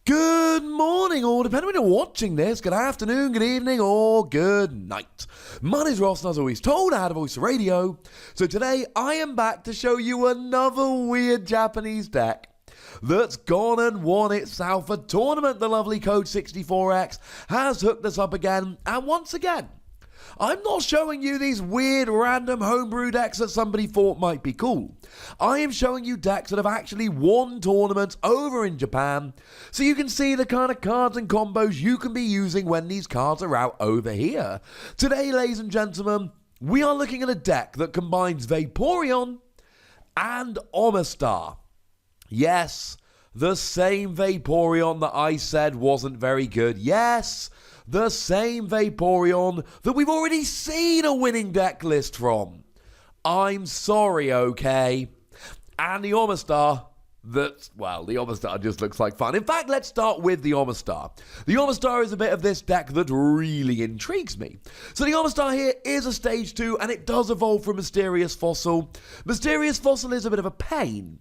Good morning, or depending when you're watching this, good afternoon, good evening, or good night. My name's Ross, and as always told, I had a voice of radio. So today, I am back to show you another weird Japanese deck that's gone and won itself a tournament. The lovely Code 64X has hooked us up again, and once again, I'm not showing you these weird random homebrew decks that somebody thought might be cool. I am showing you decks that have actually won tournaments over in Japan, so you can see the kind of cards and combos you can be using when these cards are out over here. Today, ladies and gentlemen, we are looking at a deck that combines Vaporeon and Omastar. Yes, the same Vaporeon that I said wasn't very good. Yes, the same Vaporeon that we've already seen a winning deck list from. I'm sorry, okay? And the Omastar, the Omastar just looks like fun. In fact, let's start with the Omastar. The Omastar is a bit of this deck that really intrigues me. So the Omastar here is a stage 2, and it does evolve from Mysterious Fossil. Mysterious Fossil is a bit of a pain,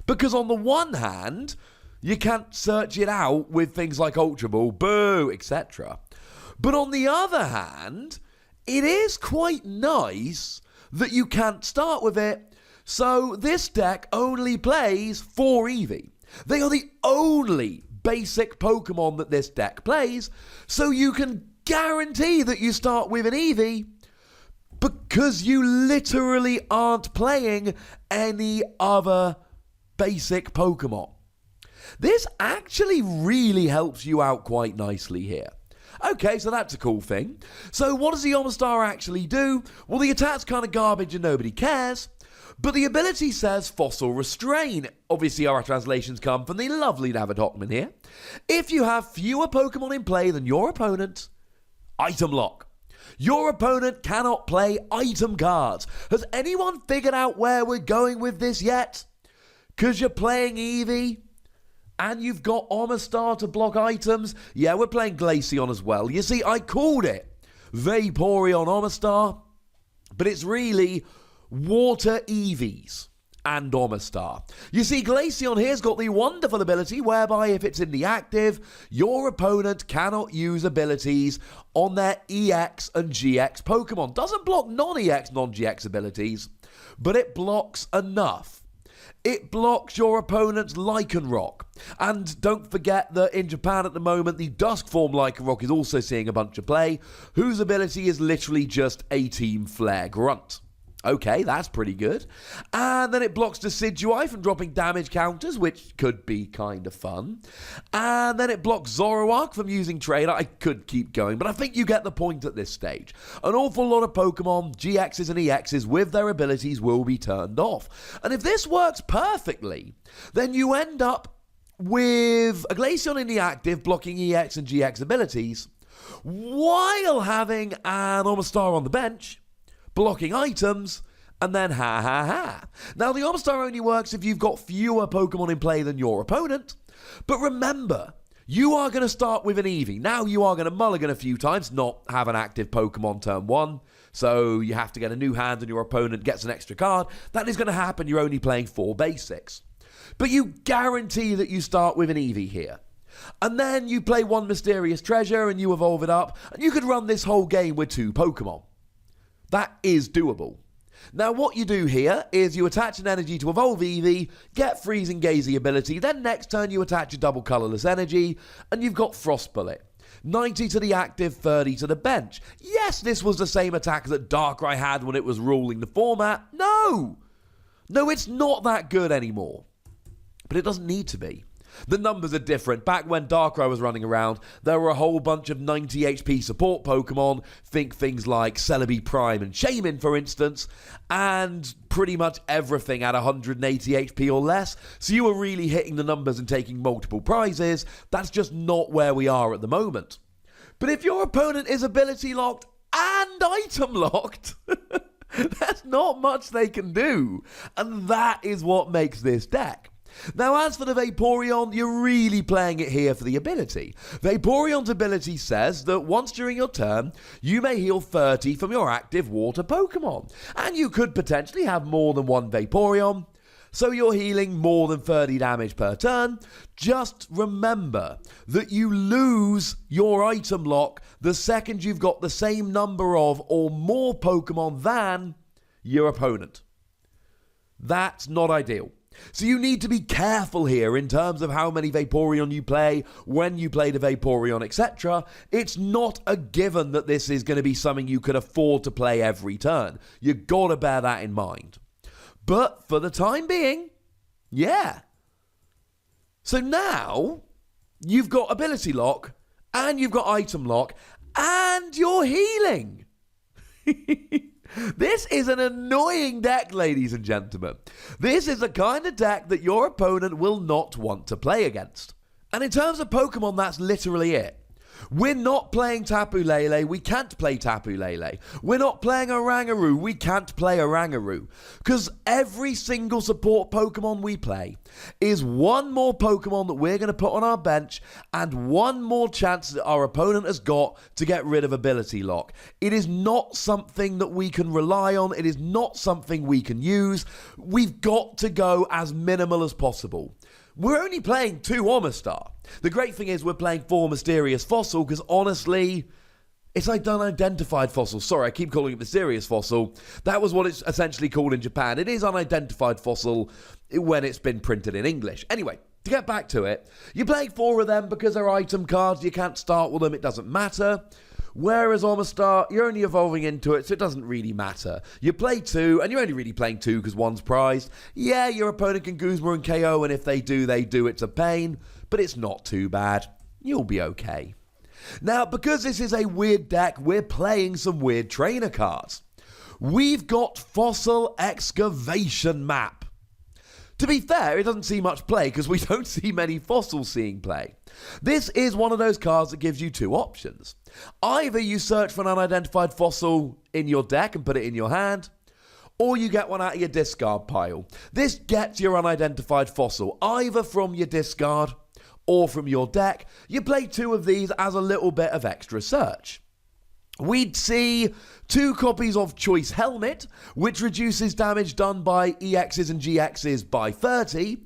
because on the one hand, you can't search it out with things like Ultra Ball, Boo, etc. But on the other hand, it is quite nice that you can't start with it. So this deck only plays 4 Eevee. They are the only basic Pokemon that this deck plays, so you can guarantee that you start with an Eevee because you literally aren't playing any other basic Pokemon. This actually really helps you out quite nicely here. Okay, so that's a cool thing. So what does the Omastar actually do? Well, the attack's kind of garbage and nobody cares, but the ability says Fossil Restrain. Obviously, our translations come from the lovely David Hochmann here. If you have fewer Pokemon in play than your opponent, Item Lock. Your opponent cannot play item cards. Has anyone figured out where we're going with this yet? Because you're playing Eevee and you've got Omastar to block items. Yeah, we're playing Glaceon as well. You see, I called it Vaporeon Omastar, but it's really Water Eevees and Omastar. You see, Glaceon here's got the wonderful ability whereby if it's in the active, your opponent cannot use abilities on their EX and GX Pokemon. Doesn't block non-EX, non-GX abilities, but it blocks enough. It blocks your opponent's Lycanroc. And don't forget that in Japan at the moment, the Dusk form Lycanroc is also seeing a bunch of play, whose ability is literally just a Team Flare Grunt. Okay, that's pretty good. And then it blocks Decidueye from dropping damage counters, which could be kind of fun. And then it blocks Zoroark from using Trainer. I could keep going, but I think you get the point at this stage. An awful lot of Pokemon, GXs and EXs, with their abilities will be turned off. And if this works perfectly, then you end up with a Glaceon in the active blocking EX and GX abilities, while having an Omastar on the bench blocking items, and then ha. Now, the Omastar only works if you've got fewer Pokemon in play than your opponent, but remember, you are going to start with an Eevee. Now, you are going to mulligan a few times, not have an active Pokemon turn 1, so you have to get a new hand and your opponent gets an extra card. That is going to happen, you're only playing 4 basics. But you guarantee that you start with an Eevee here. And then you play 1 Mysterious Treasure and you evolve it up, and you could run this whole game with 2 Pokemon. That is doable. Now, what you do here is you attach an energy to evolve Eevee, get Freezing Gazy ability, then next turn you attach a double colorless energy, and you've got Frost Bullet. 90 to the active, 30 to the bench. Yes, this was the same attack that Darkrai had when it was ruling the format. No, it's not that good anymore. But it doesn't need to be. The numbers are different. Back when Darkrai was running around, there were a whole bunch of 90 HP support Pokemon. Think things like Celebi Prime and Shaman, for instance, and pretty much everything at 180 HP or less. So you were really hitting the numbers and taking multiple prizes. That's just not where we are at the moment. But if your opponent is ability locked and item locked, there's not much they can do. And that is what makes this deck. Now, as for the Vaporeon, you're really playing it here for the ability. Vaporeon's ability says that once during your turn, you may heal 30 from your active water Pokemon. And you could potentially have more than 1 Vaporeon. so you're healing more than 30 damage per turn. Just remember that you lose your item lock the second you've got the same number of or more Pokemon than your opponent. That's not ideal. So you need to be careful here in terms of how many Vaporeon you play, when you play the Vaporeon, etc. It's not a given that this is going to be something you can afford to play every turn. You gotta bear that in mind. But for the time being, yeah. So now you've got ability lock, and you've got item lock, and you're healing. This is an annoying deck, ladies and gentlemen. This is the kind of deck that your opponent will not want to play against. And in terms of Pokemon, that's literally it. We're not playing Tapu Lele, we can't play Tapu Lele. We're not playing Oranguru, we can't play Oranguru. Because every single support Pokemon we play is one more Pokemon that we're going to put on our bench and one more chance that our opponent has got to get rid of ability lock. It is not something that we can rely on, it is not something we can use. We've got to go as minimal as possible. We're only playing 2 Omastar. The great thing is we're playing 4 Mysterious Fossil because honestly, it's like unidentified fossil. Sorry, I keep calling it Mysterious Fossil. That was what it's essentially called in Japan. It is unidentified fossil when it's been printed in English. Anyway, to get back to it, you're playing 4 of them because they're item cards. You can't start with them. It doesn't matter. Whereas Omastar, you're only evolving into it, so it doesn't really matter. You play 2, and you're only really playing 2 because 1's prized. Yeah, your opponent can Guzma and KO, and if they do, it's a pain. But it's not too bad. You'll be okay. Now, because this is a weird deck, we're playing some weird trainer cards. We've got Fossil Excavation Map. To be fair, it doesn't see much play because we don't see many fossils seeing play. This is one of those cards that gives you 2 options. Either you search for an unidentified fossil in your deck and put it in your hand, or you get one out of your discard pile. This gets your unidentified fossil either from your discard or from your deck. You play 2 of these as a little bit of extra search. We'd see 2 copies of Choice Helmet, which reduces damage done by EXs and GXs by 30.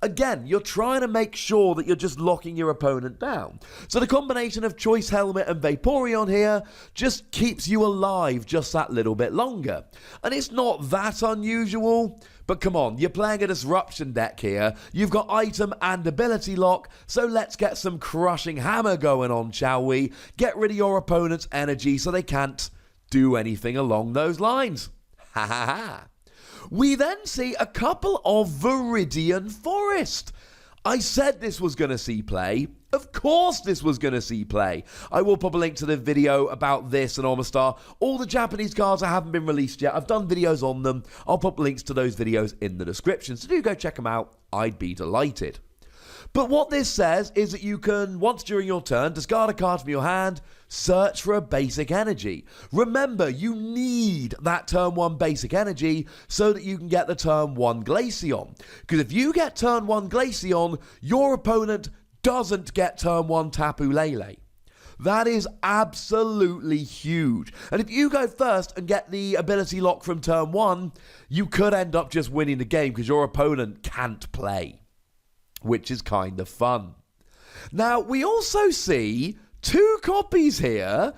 Again, you're trying to make sure that you're just locking your opponent down. So the combination of Choice Helmet and Vaporeon here just keeps you alive just that little bit longer. And it's not that unusual, but come on, you're playing a Disruption deck here. You've got item and ability lock, so let's get some Crushing Hammer going on, shall we? Get rid of your opponent's energy so they can't do anything along those lines. Ha ha ha. We then see a couple of Viridian Forest. I said this was going to see play. Of course this was going to see play. I will put a link to the video about this and Omastar. All the Japanese cards haven't been released yet. I've done videos on them. I'll put links to those videos in the description. So do go check them out. I'd be delighted. But what this says is that you can, once during your turn, discard a card from your hand, search for a basic energy. Remember, you need that turn 1 basic energy so that you can get the turn 1 Glaceon. Because if you get turn 1 Glaceon, your opponent doesn't get turn 1 Tapu Lele. That is absolutely huge. And if you go first and get the ability lock from turn 1, you could end up just winning the game because your opponent can't play, which is kind of fun. Now, we also see 2 copies here,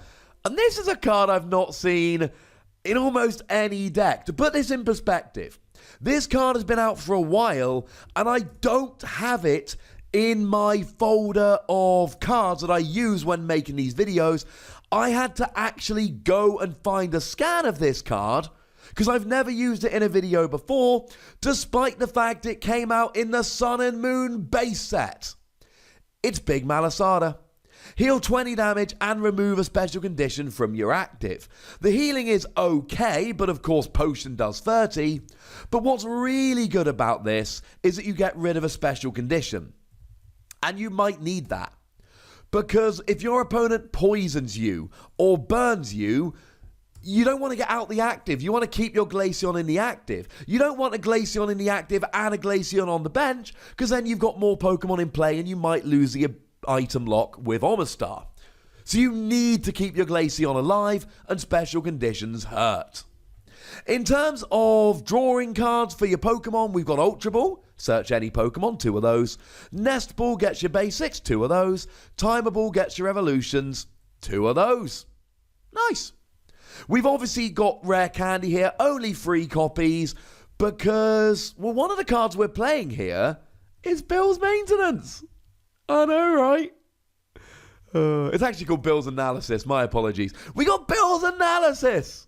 and this is a card I've not seen in almost any deck. To put this in perspective, this card has been out for a while, and I don't have it in my folder of cards that I use when making these videos. I had to actually go and find a scan of this card because I've never used it in a video before, despite the fact it came out in the Sun and Moon base set. It's Big Malasada. Heal 20 damage and remove a special condition from your active. The healing is okay, but of course potion does 30. But what's really good about this is that you get rid of a special condition. And you might need that. Because if your opponent poisons you or burns you, you don't want to get out the active. You want to keep your Glaceon in the active. You don't want a Glaceon in the active and a Glaceon on the bench, because then you've got more Pokemon in play and you might lose the item lock with Omastar. So you need to keep your Glaceon alive, and special conditions hurt. In terms of drawing cards for your Pokemon, we've got Ultra Ball. Search any Pokemon, 2 of those. Nest Ball gets your basics, 2 of those. Timer Ball gets your evolutions, 2 of those. Nice. We've obviously got Rare Candy here, only 3 copies, because, well, one of the cards we're playing here is Bill's Maintenance. I know, right? It's actually called Bill's Analysis. My apologies. We got Bill's Analysis.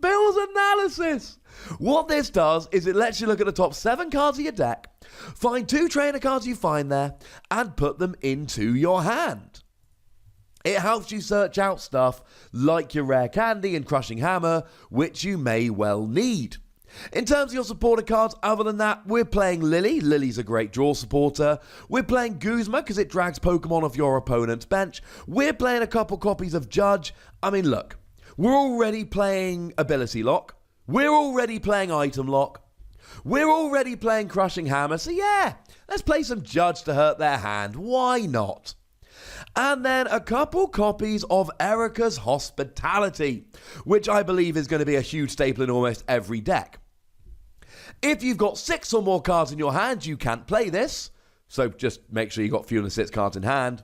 Bill's Analysis. What this does is it lets you look at the top 7 cards of your deck, find 2 trainer cards you find there, and put them into your hand. It helps you search out stuff like your Rare Candy and Crushing Hammer, which you may well need. In terms of your supporter cards, other than that, we're playing Lily. Lily's a great draw supporter. We're playing Guzma because it drags Pokemon off your opponent's bench. We're playing a couple copies of Judge. I mean, look, we're already playing Ability Lock. We're already playing Item Lock. We're already playing Crushing Hammer. So yeah, let's play some Judge to hurt their hand. Why not? And then a couple copies of Erica's Hospitality, which I believe is going to be a huge staple in almost every deck. If you've got 6 or more cards in your hand, you can't play this. So just make sure you've got fewer than 6 cards in hand.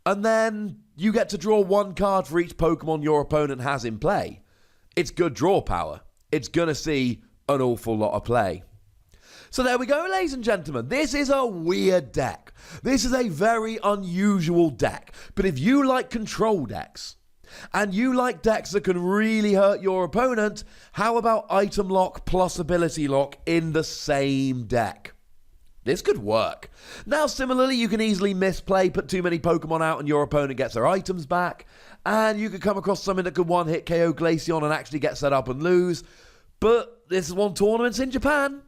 And then you get to draw 1 card for each Pokemon your opponent has in play. It's good draw power. It's going to see an awful lot of play. So there we go, ladies and gentlemen. This is a weird deck. This is a very unusual deck. But if you like control decks, and you like decks that can really hurt your opponent, how about Item Lock plus Ability Lock in the same deck? This could work. Now, similarly, you can easily misplay, put too many Pokemon out, and your opponent gets their items back. And you could come across something that could one-hit KO Glaceon and actually get set up and lose. But this is one tournament in Japan.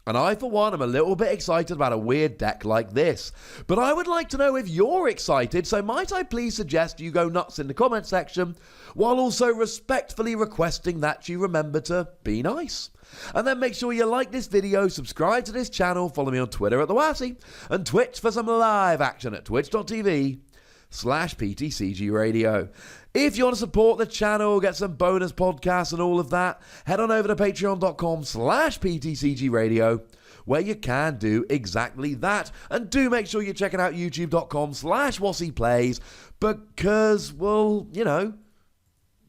And I, for one, am a little bit excited about a weird deck like this. But I would like to know if you're excited, so might I please suggest you go nuts in the comment section, while also respectfully requesting that you remember to be nice. And then make sure you like this video, subscribe to this channel, follow me on Twitter at the WATEEVEES, and Twitch for some live action at twitch.tv/PTCGRadio. If you want to support the channel, get some bonus podcasts and all of that, head on over to patreon.com/PTCGRadio, where you can do exactly that. And do make sure you're checking out youtube.com/WassiePlays, because, well, you know,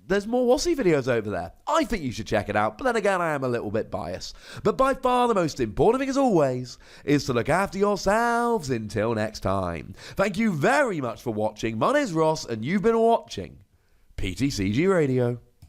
there's more Wassie videos over there. I think you should check it out, but then again, I am a little bit biased. But by far the most important thing, as always, is to look after yourselves until next time. Thank you very much for watching. My name's Ross, and you've been watching PTCG Radio.